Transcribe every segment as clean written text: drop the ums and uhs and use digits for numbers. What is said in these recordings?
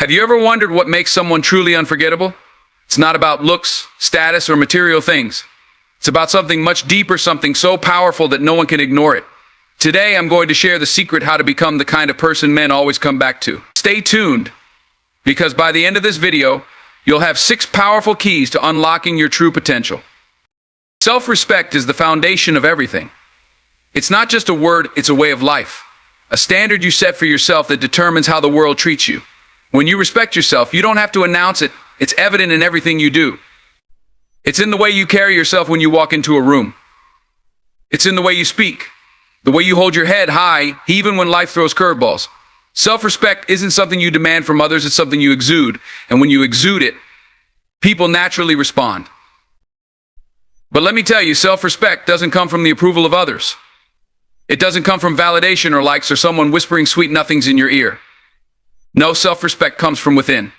Have you ever wondered what makes someone truly unforgettable? It's not about looks, status, or material things. It's about something much deeper, something so powerful that no one can ignore it. Today, I'm going to share the secret how to become the kind of person men always come back to. Stay tuned, because by the end of this video, you'll have 6 powerful keys to unlocking your true potential. Self-respect is the foundation of everything. It's not just a word, it's a way of life. A standard you set for yourself that determines how the world treats you. When you respect yourself, you don't have to announce it. It's evident in everything you do. It's in the way you carry yourself when you walk into a room. It's in the way you speak, the way you hold your head high, even when life throws curveballs. Self-respect isn't something you demand from others, it's something you exude. And when you exude it, people naturally respond. But let me tell you, self-respect doesn't come from the approval of others. It doesn't come from validation or likes or someone whispering sweet nothings in your ear. No, self-respect comes from within.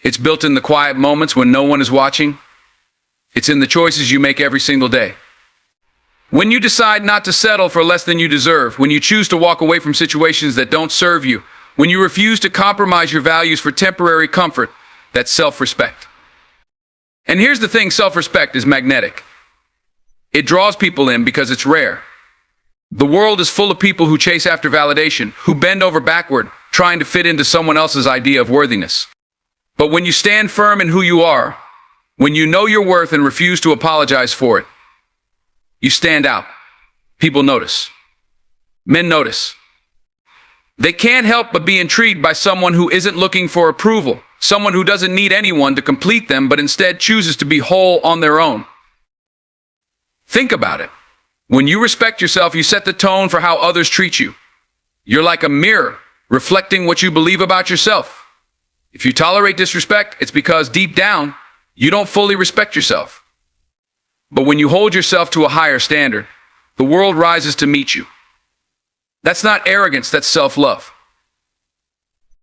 It's built in the quiet moments when no one is watching. It's in the choices you make every single day. When you decide not to settle for less than you deserve, when you choose to walk away from situations that don't serve you, when you refuse to compromise your values for temporary comfort, that's self-respect. And here's the thing, self-respect is magnetic. It draws people in because it's rare. The world is full of people who chase after validation, who bend over backward, trying to fit into someone else's idea of worthiness. But when you stand firm in who you are, when you know your worth and refuse to apologize for it, you stand out. People notice. Men notice. They can't help but be intrigued by someone who isn't looking for approval, someone who doesn't need anyone to complete them, but instead chooses to be whole on their own. Think about it. When you respect yourself, you set the tone for how others treat you. You're like a mirror, reflecting what you believe about yourself. If you tolerate disrespect, it's because deep down, you don't fully respect yourself. But when you hold yourself to a higher standard, the world rises to meet you. That's not arrogance, that's self-love.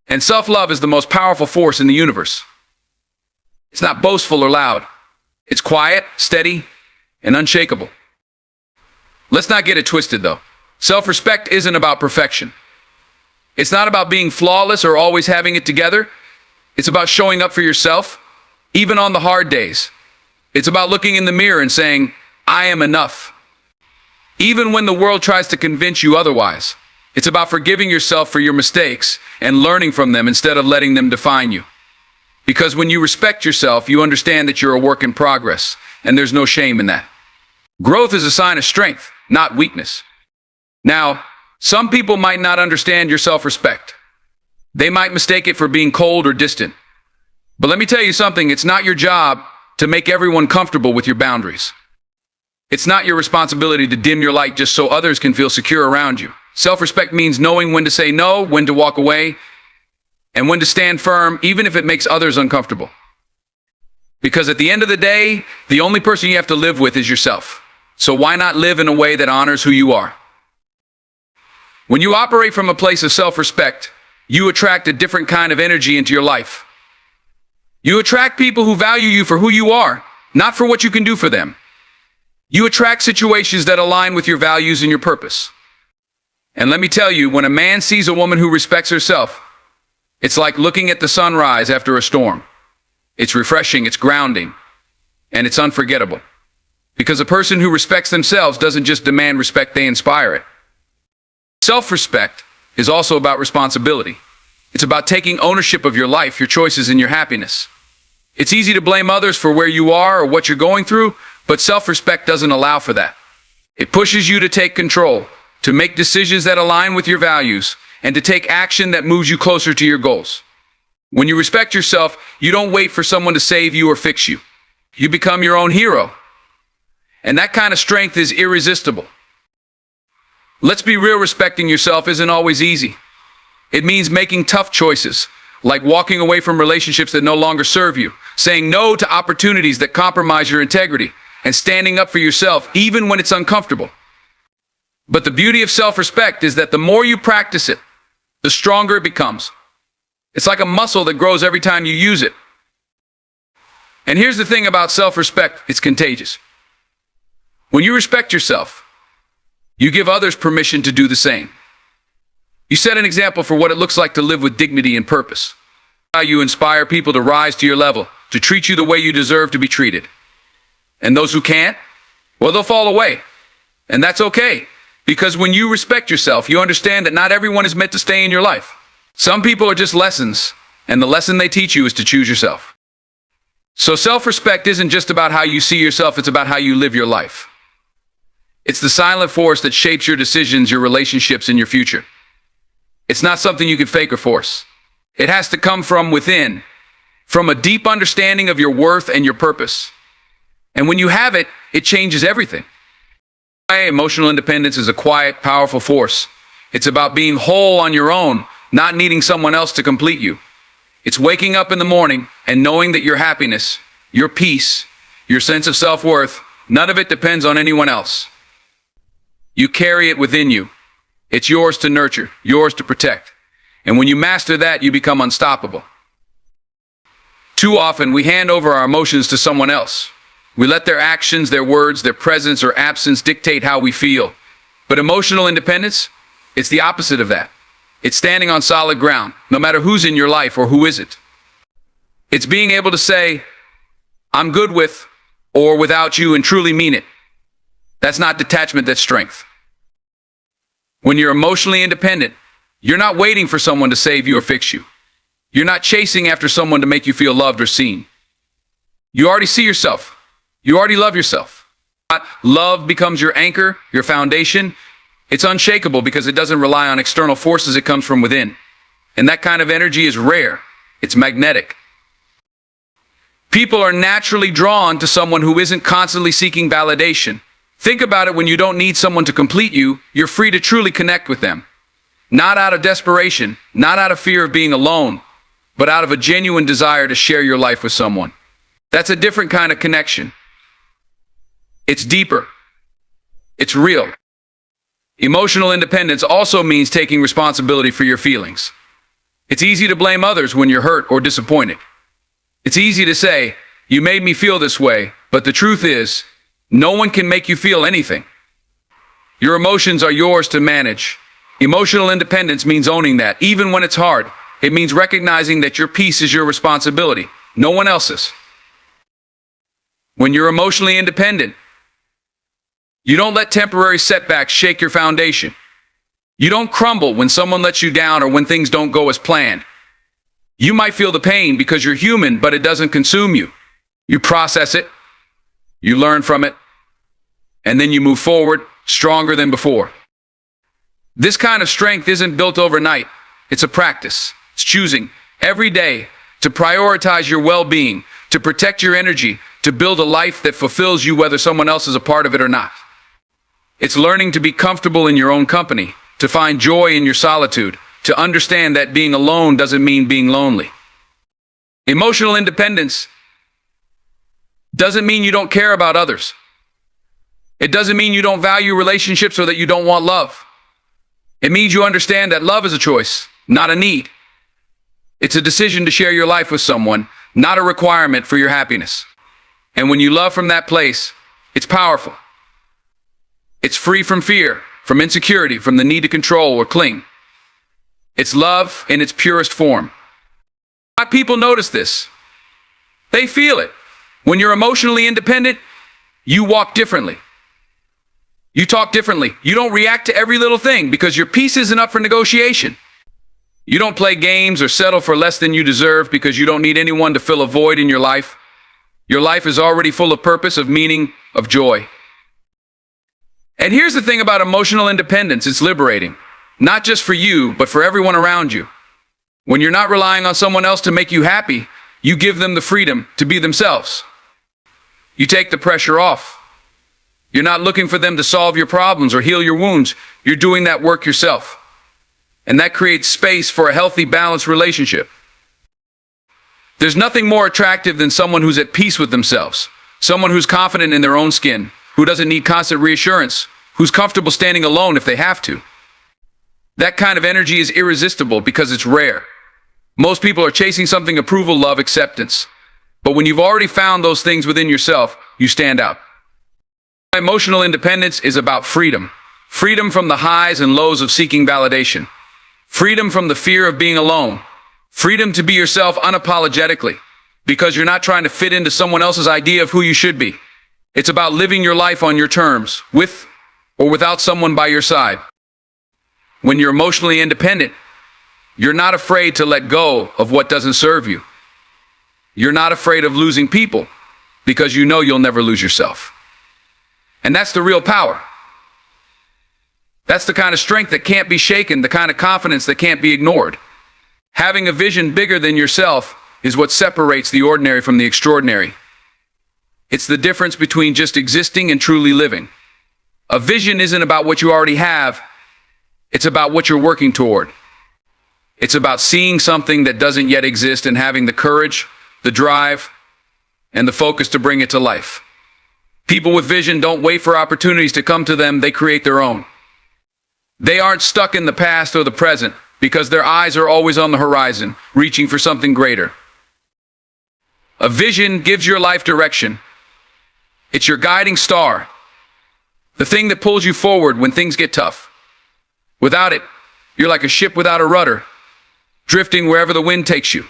And self-love is the most powerful force in the universe. It's not boastful or loud. It's quiet, steady, and unshakable. Let's not get it twisted, though. Self-respect isn't about perfection. It's not about being flawless or always having it together. It's about showing up for yourself, even on the hard days. It's about looking in the mirror and saying, I am enough. Even when the world tries to convince you otherwise. It's about forgiving yourself for your mistakes and learning from them instead of letting them define you. Because when you respect yourself, you understand that you're a work in progress, and there's no shame in that. Growth is a sign of strength, not weakness. Now, some people might not understand your self-respect. They might mistake it for being cold or distant. But let me tell you something, it's not your job to make everyone comfortable with your boundaries. It's not your responsibility to dim your light just so others can feel secure around you. Self-respect means knowing when to say no, when to walk away, and when to stand firm, even if it makes others uncomfortable. Because at the end of the day, the only person you have to live with is yourself. So why not live in a way that honors who you are? When you operate from a place of self-respect, you attract a different kind of energy into your life. You attract people who value you for who you are, not for what you can do for them. You attract situations that align with your values and your purpose. And let me tell you, when a man sees a woman who respects herself, it's like looking at the sunrise after a storm. It's refreshing, it's grounding, and it's unforgettable. Because a person who respects themselves doesn't just demand respect, they inspire it. Self-respect is also about responsibility. It's about taking ownership of your life, your choices, and your happiness. It's easy to blame others for where you are or what you're going through, but self-respect doesn't allow for that. It pushes you to take control, to make decisions that align with your values, and to take action that moves you closer to your goals. When you respect yourself, you don't wait for someone to save you or fix you. You become your own hero. And that kind of strength is irresistible. Let's be real, respecting yourself isn't always easy. It means making tough choices, like walking away from relationships that no longer serve you, saying no to opportunities that compromise your integrity, and standing up for yourself even when it's uncomfortable. But the beauty of self-respect is that the more you practice it, the stronger it becomes. It's like a muscle that grows every time you use it. And here's the thing about self-respect, it's contagious. When you respect yourself, you give others permission to do the same. You set an example for what it looks like to live with dignity and purpose. How you inspire people to rise to your level, to treat you the way you deserve to be treated. And those who can't, well, they'll fall away. And that's okay. Because when you respect yourself, you understand that not everyone is meant to stay in your life. Some people are just lessons, and the lesson they teach you is to choose yourself. So self-respect isn't just about how you see yourself, it's about how you live your life. It's the silent force that shapes your decisions, your relationships, and your future. It's not something you can fake or force. It has to come from within, from a deep understanding of your worth and your purpose. And when you have it, it changes everything. Emotional independence is a quiet, powerful force. It's about being whole on your own, not needing someone else to complete you. It's waking up in the morning and knowing that your happiness, your peace, your sense of self-worth, none of it depends on anyone else. You carry it within you. It's yours to nurture, yours to protect. And when you master that, you become unstoppable. Too often, we hand over our emotions to someone else. We let their actions, their words, their presence or absence dictate how we feel. But emotional independence, it's the opposite of that. It's standing on solid ground, no matter who's in your life or who isn't. It's being able to say, I'm good with or without you, and truly mean it. That's not detachment, that's strength. When you're emotionally independent, you're not waiting for someone to save you or fix you. You're not chasing after someone to make you feel loved or seen. You already see yourself. You already love yourself. Love becomes your anchor, your foundation. It's unshakable because it doesn't rely on external forces, it comes from within. And that kind of energy is rare. It's magnetic. People are naturally drawn to someone who isn't constantly seeking validation. Think about it, when you don't need someone to complete you, you're free to truly connect with them. Not out of desperation, not out of fear of being alone, but out of a genuine desire to share your life with someone. That's a different kind of connection. It's deeper. It's real. Emotional independence also means taking responsibility for your feelings. It's easy to blame others when you're hurt or disappointed. It's easy to say, you made me feel this way, but the truth is, no one can make you feel anything. Your emotions are yours to manage. Emotional independence means owning that, even when it's hard. It means recognizing that your peace is your responsibility, no one else's. When you're emotionally independent, you don't let temporary setbacks shake your foundation. You don't crumble when someone lets you down or when things don't go as planned. You might feel the pain because you're human, but it doesn't consume you. You process it, you learn from it, and then you move forward stronger than before. This kind of strength isn't built overnight. It's a practice. It's choosing every day to prioritize your well-being, to protect your energy, to build a life that fulfills you whether someone else is a part of it or not. It's learning to be comfortable in your own company, to find joy in your solitude, to understand that being alone doesn't mean being lonely. Emotional independence doesn't mean you don't care about others. It doesn't mean you don't value relationships or that you don't want love. It means you understand that love is a choice, not a need. It's a decision to share your life with someone, not a requirement for your happiness. And when you love from that place, it's powerful. It's free from fear, from insecurity, from the need to control or cling. It's love in its purest form. Why people notice this? They feel it. When you're emotionally independent, you walk differently. You talk differently. You don't react to every little thing because your peace isn't up for negotiation. You don't play games or settle for less than you deserve because you don't need anyone to fill a void in your life. Your life is already full of purpose, of meaning, of joy. And here's the thing about emotional independence, it's liberating. Not just for you, but for everyone around you. When you're not relying on someone else to make you happy, you give them the freedom to be themselves. You take the pressure off. You're not looking for them to solve your problems or heal your wounds. You're doing that work yourself. And that creates space for a healthy, balanced relationship. There's nothing more attractive than someone who's at peace with themselves, someone who's confident in their own skin, who doesn't need constant reassurance, who's comfortable standing alone if they have to. That kind of energy is irresistible because it's rare. Most people are chasing something: approval, love, acceptance. But when you've already found those things within yourself, you stand out. Emotional independence is about freedom. Freedom from the highs and lows of seeking validation. Freedom from the fear of being alone. Freedom to be yourself unapologetically, because you're not trying to fit into someone else's idea of who you should be. It's about living your life on your terms, with or without someone by your side. When you're emotionally independent, you're not afraid to let go of what doesn't serve you. You're not afraid of losing people, because you know you'll never lose yourself. And that's the real power. That's the kind of strength that can't be shaken, the kind of confidence that can't be ignored. Having a vision bigger than yourself is what separates the ordinary from the extraordinary. It's the difference between just existing and truly living. A vision isn't about what you already have. It's about what you're working toward. It's about seeing something that doesn't yet exist and having the courage, the drive, and the focus to bring it to life. People with vision don't wait for opportunities to come to them, they create their own. They aren't stuck in the past or the present because their eyes are always on the horizon, reaching for something greater. A vision gives your life direction. It's your guiding star, the thing that pulls you forward when things get tough. Without it, you're like a ship without a rudder, drifting wherever the wind takes you.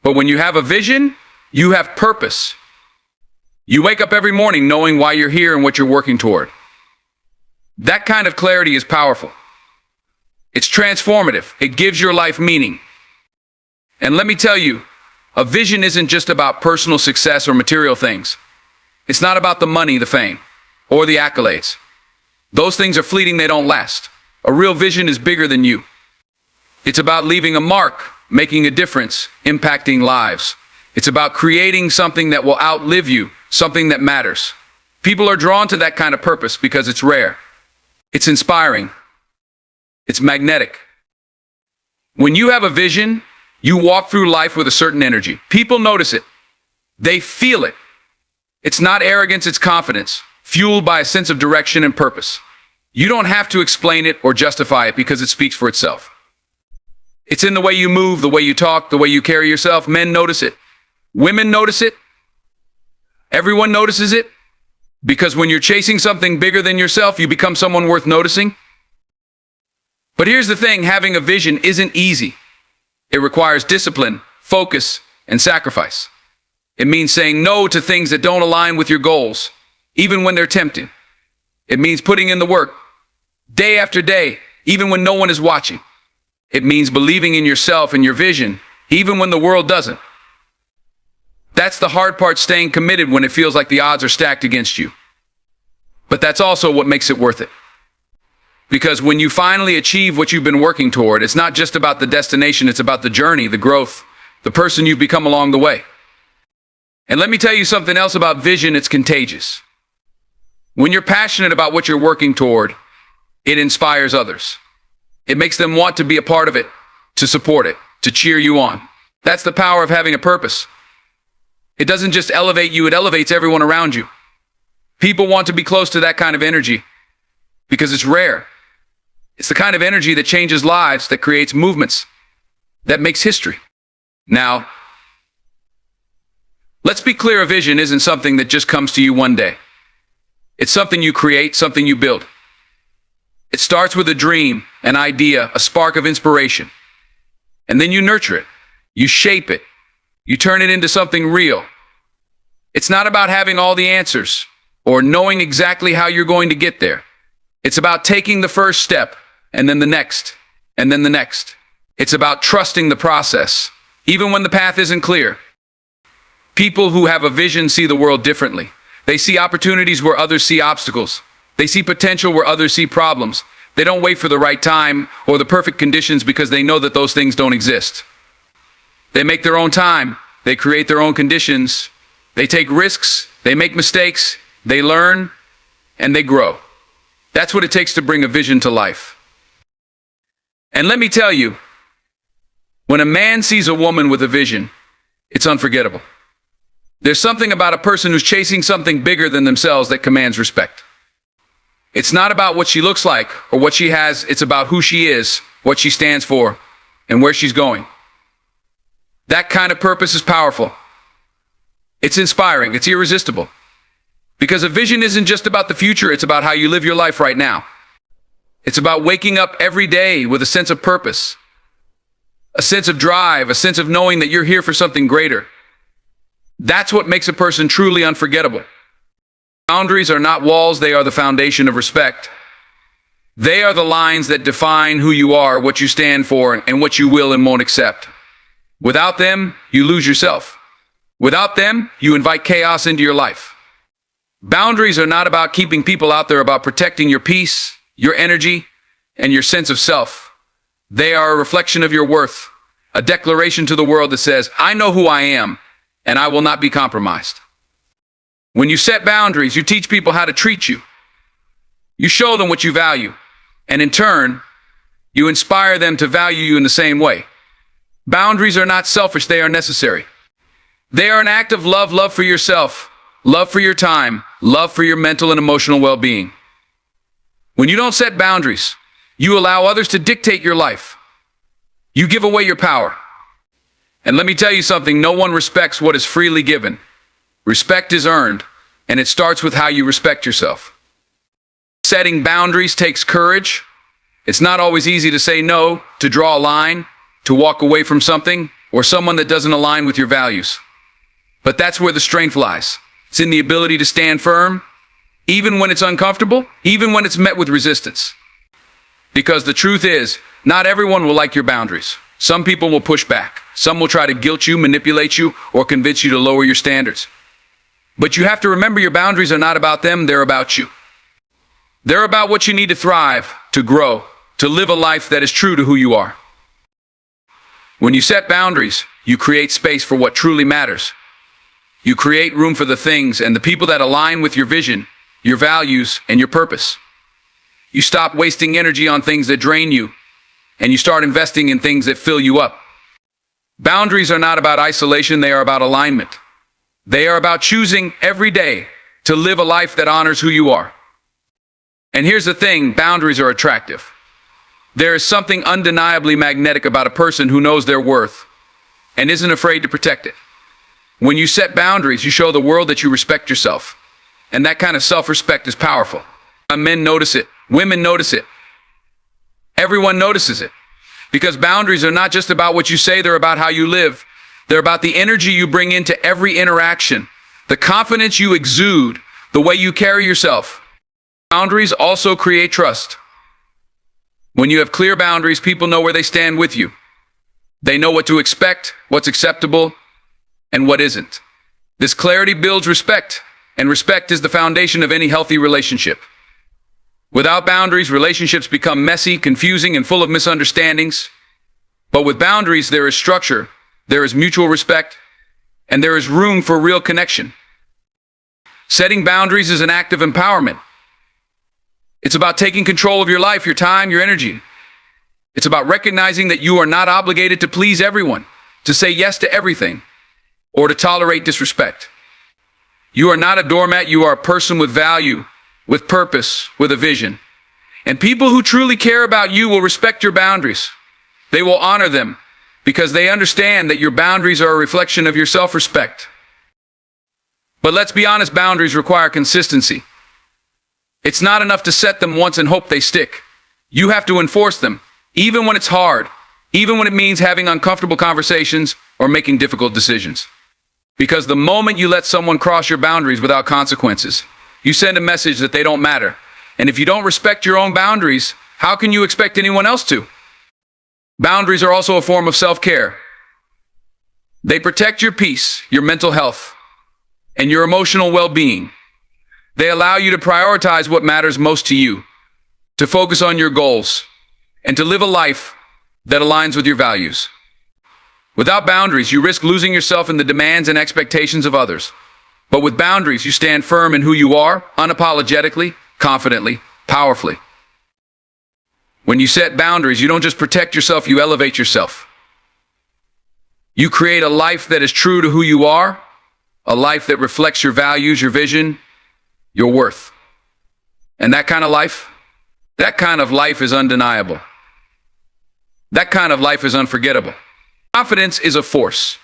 But when you have a vision, you have purpose. You wake up every morning knowing why you're here and what you're working toward. That kind of clarity is powerful. It's transformative. It gives your life meaning. And let me tell you, a vision isn't just about personal success or material things. It's not about the money, the fame, or the accolades. Those things are fleeting, they don't last. A real vision is bigger than you. It's about leaving a mark, making a difference, impacting lives. It's about creating something that will outlive you, something that matters. People are drawn to that kind of purpose because it's rare. It's inspiring. It's magnetic. When you have a vision, you walk through life with a certain energy. People notice it. They feel it. It's not arrogance, it's confidence, fueled by a sense of direction and purpose. You don't have to explain it or justify it because it speaks for itself. It's in the way you move, the way you talk, the way you carry yourself. Men notice it. Women notice it. Everyone notices it. Because when you're chasing something bigger than yourself, you become someone worth noticing. But here's the thing, having a vision isn't easy. It requires discipline, focus, and sacrifice. It means saying no to things that don't align with your goals, even when they're tempting. It means putting in the work, day after day, even when no one is watching. It means believing in yourself and your vision, even when the world doesn't. That's the hard part, staying committed when it feels like the odds are stacked against you. But that's also what makes it worth it. Because when you finally achieve what you've been working toward, it's not just about the destination, it's about the journey, the growth, the person you've become along the way. And let me tell you something else about vision, it's contagious. When you're passionate about what you're working toward, it inspires others. It makes them want to be a part of it, to support it, to cheer you on. That's the power of having a purpose. It doesn't just elevate you, it elevates everyone around you. People want to be close to that kind of energy because it's rare. It's the kind of energy that changes lives, that creates movements, that makes history. Now, let's be clear, a vision isn't something that just comes to you one day. It's something you create, something you build. It starts with a dream, an idea, a spark of inspiration. And then you nurture it. You shape it. You turn it into something real. It's not about having all the answers or knowing exactly how you're going to get there. It's about taking the first step and then the next and then the next. It's about trusting the process, even when the path isn't clear. People who have a vision see the world differently. They see opportunities where others see obstacles. They see potential where others see problems. They don't wait for the right time or the perfect conditions because they know that those things don't exist. They make their own time. They create their own conditions. They take risks. They make mistakes. They learn and they grow. That's what it takes to bring a vision to life. And let me tell you, when a man sees a woman with a vision, it's unforgettable. There's something about a person who's chasing something bigger than themselves that commands respect. It's not about what she looks like or what she has. It's about who she is, what she stands for, and where she's going. That kind of purpose is powerful. It's inspiring. It's irresistible. Because a vision isn't just about the future. It's about how you live your life right now. It's about waking up every day with a sense of purpose. a sense of drive, a sense of knowing that you're here for something greater. That's what makes a person truly unforgettable. Boundaries are not walls, they are the foundation of respect. They are the lines that define who you are, what you stand for, and what you will and won't accept. Without them, you lose yourself. Without them, you invite chaos into your life. Boundaries are not about keeping people out, they're about protecting your peace, your energy, and your sense of self. They are a reflection of your worth, a declaration to the world that says, I know who I am, and I will not be compromised. When you set boundaries, you teach people how to treat you. You show them what you value, and in turn, you inspire them to value you in the same way. Boundaries are not selfish, they are necessary. They are an act of love, love for yourself, love for your time, love for your mental and emotional well-being. When you don't set boundaries, you allow others to dictate your life. You give away your power. And let me tell you something, no one respects what is freely given. Respect is earned, and it starts with how you respect yourself. Setting boundaries takes courage. It's not always easy to say no, to draw a line, to walk away from something or someone that doesn't align with your values. But that's where the strength lies. It's in the ability to stand firm, even when it's uncomfortable, even when it's met with resistance. Because the truth is, not everyone will like your boundaries. Some people will push back. Some will try to guilt you, manipulate you, or convince you to lower your standards. But you have to remember your boundaries are not about them, they're about you. They're about what you need to thrive, to grow, to live a life that is true to who you are. When you set boundaries, you create space for what truly matters. You create room for the things and the people that align with your vision, your values, and your purpose. You stop wasting energy on things that drain you, and you start investing in things that fill you up. Boundaries are not about isolation, they are about alignment. They are about choosing every day to live a life that honors who you are. And here's the thing, boundaries are attractive. There is something undeniably magnetic about a person who knows their worth and isn't afraid to protect it. When you set boundaries, you show the world that you respect yourself. And that kind of self-respect is powerful. Men notice it. Women notice it. Everyone notices it. Because boundaries are not just about what you say, they're about how you live. They're about the energy you bring into every interaction, the confidence you exude, the way you carry yourself. Boundaries also create trust. When you have clear boundaries, people know where they stand with you. They know what to expect, what's acceptable, and what isn't. This clarity builds respect, and respect is the foundation of any healthy relationship. Without boundaries, relationships become messy, confusing, and full of misunderstandings. But with boundaries, there is structure, there is mutual respect, and there is room for real connection. Setting boundaries is an act of empowerment. It's about taking control of your life, your time, your energy. It's about recognizing that you are not obligated to please everyone, to say yes to everything, or to tolerate disrespect. You are not a doormat, you are a person with value, with purpose, with a vision. And people who truly care about you will respect your boundaries. They will honor them because they understand that your boundaries are a reflection of your self-respect. But let's be honest, boundaries require consistency. It's not enough to set them once and hope they stick. You have to enforce them, even when it's hard, even when it means having uncomfortable conversations or making difficult decisions. Because the moment you let someone cross your boundaries without consequences, you send a message that they don't matter. And if you don't respect your own boundaries, how can you expect anyone else to? Boundaries are also a form of self-care. They protect your peace, your mental health, and your emotional well-being. They allow you to prioritize what matters most to you, to focus on your goals, and to live a life that aligns with your values. Without boundaries, you risk losing yourself in the demands and expectations of others. But with boundaries, you stand firm in who you are, unapologetically, confidently, powerfully. When you set boundaries, you don't just protect yourself, you elevate yourself. You create a life that is true to who you are, a life that reflects your values, your vision, your worth. And that kind of life is undeniable. That kind of life is unforgettable. Confidence is a force.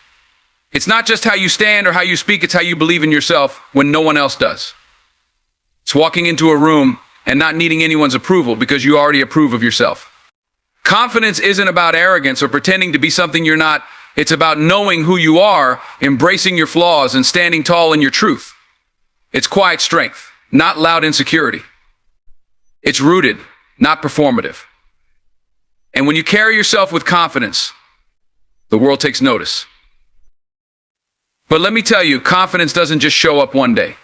It's not just how you stand or how you speak, it's how you believe in yourself when no one else does. It's walking into a room and not needing anyone's approval because you already approve of yourself. Confidence isn't about arrogance or pretending to be something you're not. It's about knowing who you are, embracing your flaws, and standing tall in your truth. It's quiet strength, not loud insecurity. It's rooted, not performative. And when you carry yourself with confidence, the world takes notice. But let me tell you, confidence doesn't just show up one day.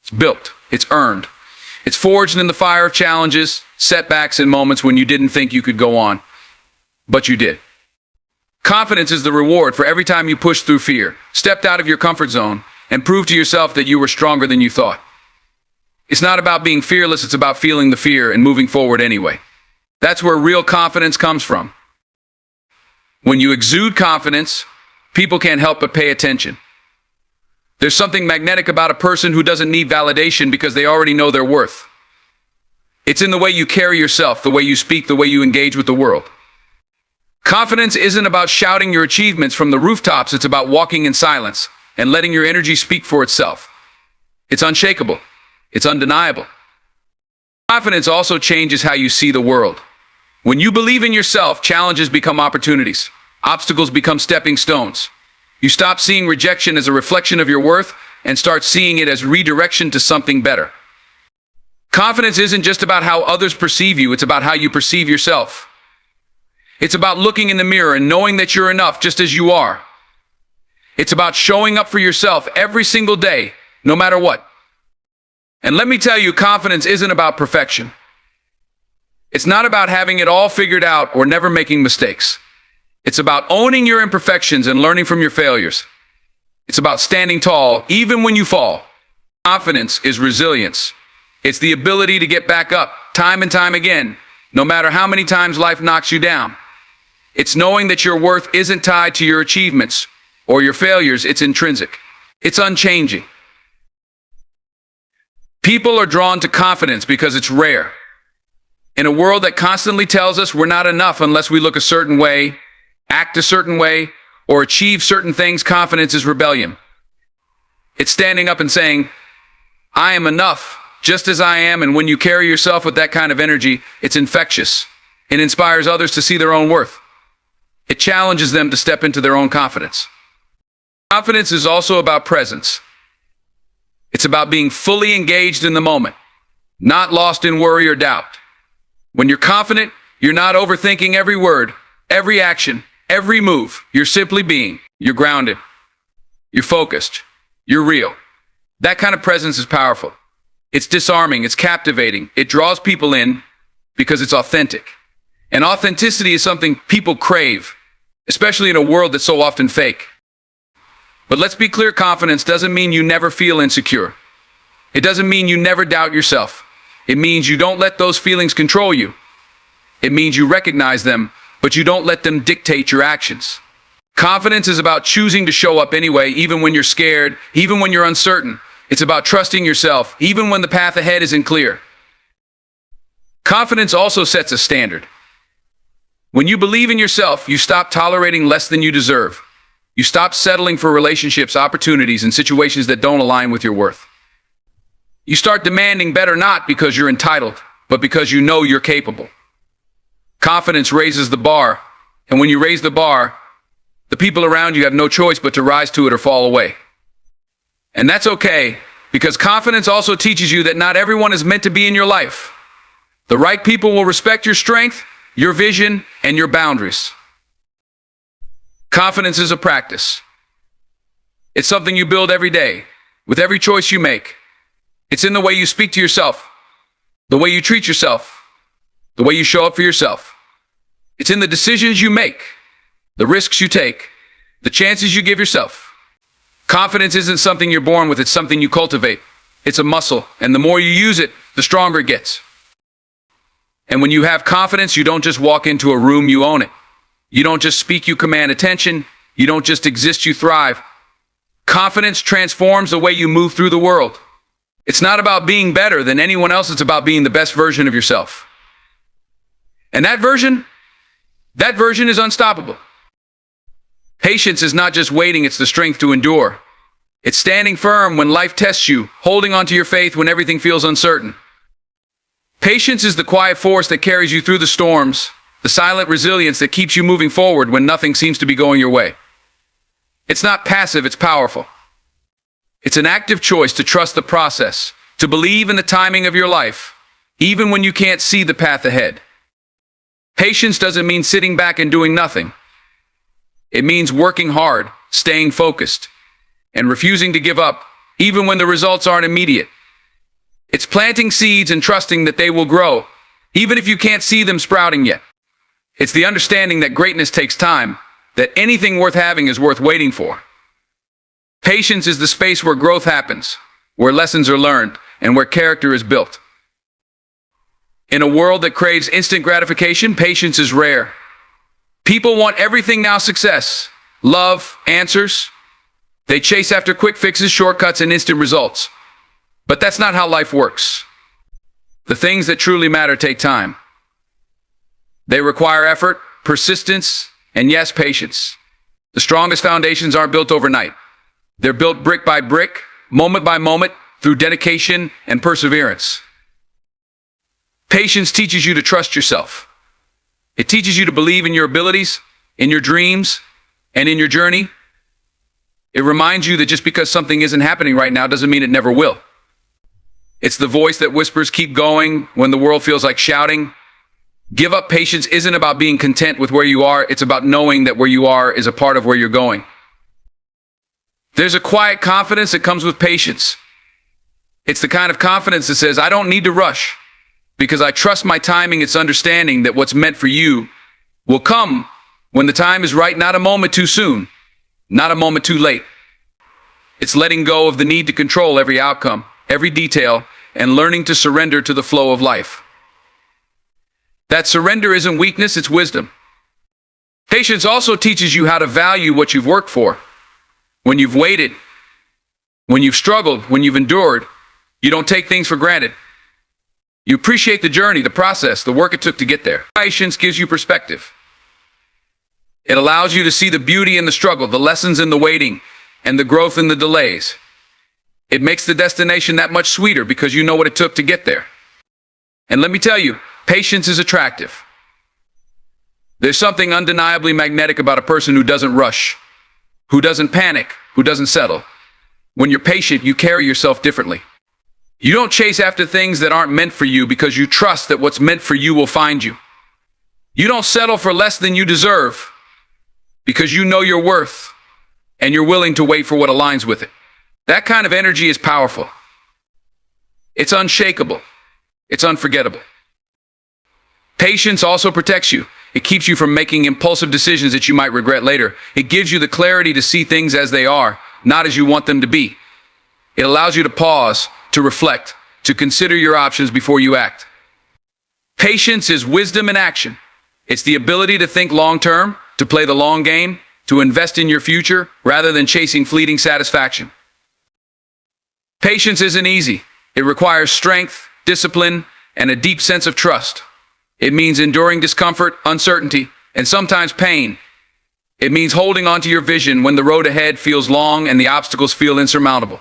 It's built. It's earned. It's forged in the fire of challenges, setbacks, and moments when you didn't think you could go on. But you did. Confidence is the reward for every time you pushed through fear, stepped out of your comfort zone, and proved to yourself that you were stronger than you thought. It's not about being fearless, it's about feeling the fear and moving forward anyway. That's where real confidence comes from. When you exude confidence, people can't help but pay attention. There's something magnetic about a person who doesn't need validation because they already know their worth. It's in the way you carry yourself, the way you speak, the way you engage with the world. Confidence isn't about shouting your achievements from the rooftops, it's about walking in silence and letting your energy speak for itself. It's unshakable. It's undeniable. Confidence also changes how you see the world. When you believe in yourself, challenges become opportunities. Obstacles become stepping stones. You stop seeing rejection as a reflection of your worth and start seeing it as redirection to something better. Confidence isn't just about how others perceive you, it's about how you perceive yourself. It's about looking in the mirror and knowing that you're enough just as you are. It's about showing up for yourself every single day, no matter what. And let me tell you, confidence isn't about perfection. It's not about having it all figured out or never making mistakes. It's about owning your imperfections and learning from your failures. It's about standing tall even when you fall. Confidence is resilience. It's the ability to get back up time and time again, no matter how many times life knocks you down. It's knowing that your worth isn't tied to your achievements or your failures. It's intrinsic. It's unchanging. People are drawn to confidence because it's rare. In a world that constantly tells us we're not enough unless we look a certain way, act a certain way, or achieve certain things, confidence is rebellion. It's standing up and saying, I am enough, just as I am, and when you carry yourself with that kind of energy, it's infectious. It inspires others to see their own worth. It challenges them to step into their own confidence. Confidence is also about presence. It's about being fully engaged in the moment, not lost in worry or doubt. When you're confident, you're not overthinking every word, every action, every move. You're simply being. You're grounded. You're focused. You're real. That kind of presence is powerful. It's disarming. It's captivating. It draws people in because it's authentic. And authenticity is something people crave, especially in a world that's so often fake. But let's be clear, confidence doesn't mean you never feel insecure. It doesn't mean you never doubt yourself. It means you don't let those feelings control you. It means you recognize them, but you don't let them dictate your actions. Confidence is about choosing to show up anyway, even when you're scared, even when you're uncertain. It's about trusting yourself, even when the path ahead isn't clear. Confidence also sets a standard. When you believe in yourself, you stop tolerating less than you deserve. You stop settling for relationships, opportunities, and situations that don't align with your worth. You start demanding better not because you're entitled, but because you know you're capable. Confidence raises the bar, and when you raise the bar, the people around you have no choice but to rise to it or fall away. And that's okay, because confidence also teaches you that not everyone is meant to be in your life. The right people will respect your strength, your vision, and your boundaries. Confidence is a practice. It's something you build every day, with every choice you make. It's in the way you speak to yourself, the way you treat yourself, the way you show up for yourself. It's in the decisions you make, the risks you take, the chances you give yourself. Confidence isn't something you're born with, it's something you cultivate. It's a muscle, and the more you use it, the stronger it gets. And when you have confidence, you don't just walk into a room, you own it. You don't just speak, you command attention. You don't just exist, you thrive. Confidence transforms the way you move through the world. It's not about being better than anyone else, it's about being the best version of yourself. And that version is unstoppable. Patience is not just waiting, it's the strength to endure. It's standing firm when life tests you, holding onto your faith when everything feels uncertain. Patience is the quiet force that carries you through the storms, the silent resilience that keeps you moving forward when nothing seems to be going your way. It's not passive, it's powerful. It's an active choice to trust the process, to believe in the timing of your life, even when you can't see the path ahead. Patience doesn't mean sitting back and doing nothing. It means working hard, staying focused, and refusing to give up, even when the results aren't immediate. It's planting seeds and trusting that they will grow, even if you can't see them sprouting yet. It's the understanding that greatness takes time, that anything worth having is worth waiting for. Patience is the space where growth happens, where lessons are learned, and where character is built. In a world that craves instant gratification, patience is rare. People want everything now: success, love, answers. They chase after quick fixes, shortcuts, and instant results. But that's not how life works. The things that truly matter take time. They require effort, persistence, and yes, patience. The strongest foundations aren't built overnight. They're built brick by brick, moment by moment, through dedication and perseverance. Patience teaches you to trust yourself. It teaches you to believe in your abilities, in your dreams, and in your journey. It reminds you that just because something isn't happening right now doesn't mean it never will. It's the voice that whispers, keep going, when the world feels like shouting. Give up. Patience isn't about being content with where you are. It's about knowing that where you are is a part of where you're going. There's a quiet confidence that comes with patience. It's the kind of confidence that says, I don't need to rush, because I trust my timing. It's understanding that what's meant for you will come when the time is right, not a moment too soon, not a moment too late. It's letting go of the need to control every outcome, every detail, and learning to surrender to the flow of life. That surrender isn't weakness, it's wisdom. Patience also teaches you how to value what you've worked for. When you've waited, when you've struggled, when you've endured, you don't take things for granted. You appreciate the journey, the process, the work it took to get there. Patience gives you perspective. It allows you to see the beauty in the struggle, the lessons in the waiting, and the growth in the delays. It makes the destination that much sweeter because you know what it took to get there. And let me tell you, patience is attractive. There's something undeniably magnetic about a person who doesn't rush, who doesn't panic, who doesn't settle. When you're patient, you carry yourself differently. You don't chase after things that aren't meant for you because you trust that what's meant for you will find you. You don't settle for less than you deserve because you know your worth and you're willing to wait for what aligns with it. That kind of energy is powerful. It's unshakable. It's unforgettable. Patience also protects you. It keeps you from making impulsive decisions that you might regret later. It gives you the clarity to see things as they are, not as you want them to be. It allows you to pause, to reflect, to consider your options before you act. Patience is wisdom in action. It's the ability to think long-term, to play the long game, to invest in your future rather than chasing fleeting satisfaction. Patience isn't easy. It requires strength, discipline, and a deep sense of trust. It means enduring discomfort, uncertainty, and sometimes pain. It means holding on to your vision when the road ahead feels long and the obstacles feel insurmountable.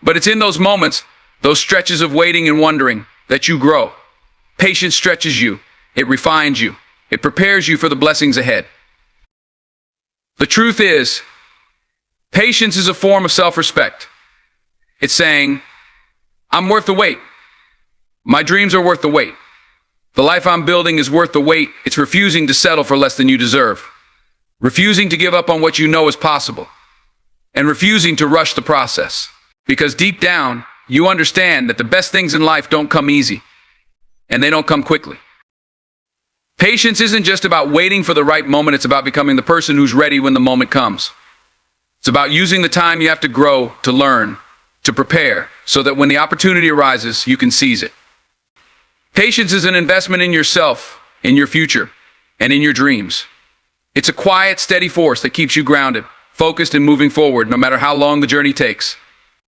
But it's in those moments, those stretches of waiting and wondering, that you grow. Patience stretches you. It refines you. It prepares you for the blessings ahead. The truth is, patience is a form of self-respect. It's saying, I'm worth the wait. My dreams are worth the wait. The life I'm building is worth the wait. It's refusing to settle for less than you deserve. Refusing to give up on what you know is possible. And refusing to rush the process. Because deep down, you understand that the best things in life don't come easy. And they don't come quickly. Patience isn't just about waiting for the right moment. It's about becoming the person who's ready when the moment comes. It's about using the time you have to grow, to learn, to prepare, so that when the opportunity arises, you can seize it. Patience is an investment in yourself, in your future, and in your dreams. It's a quiet, steady force that keeps you grounded, focused, and moving forward, no matter how long the journey takes.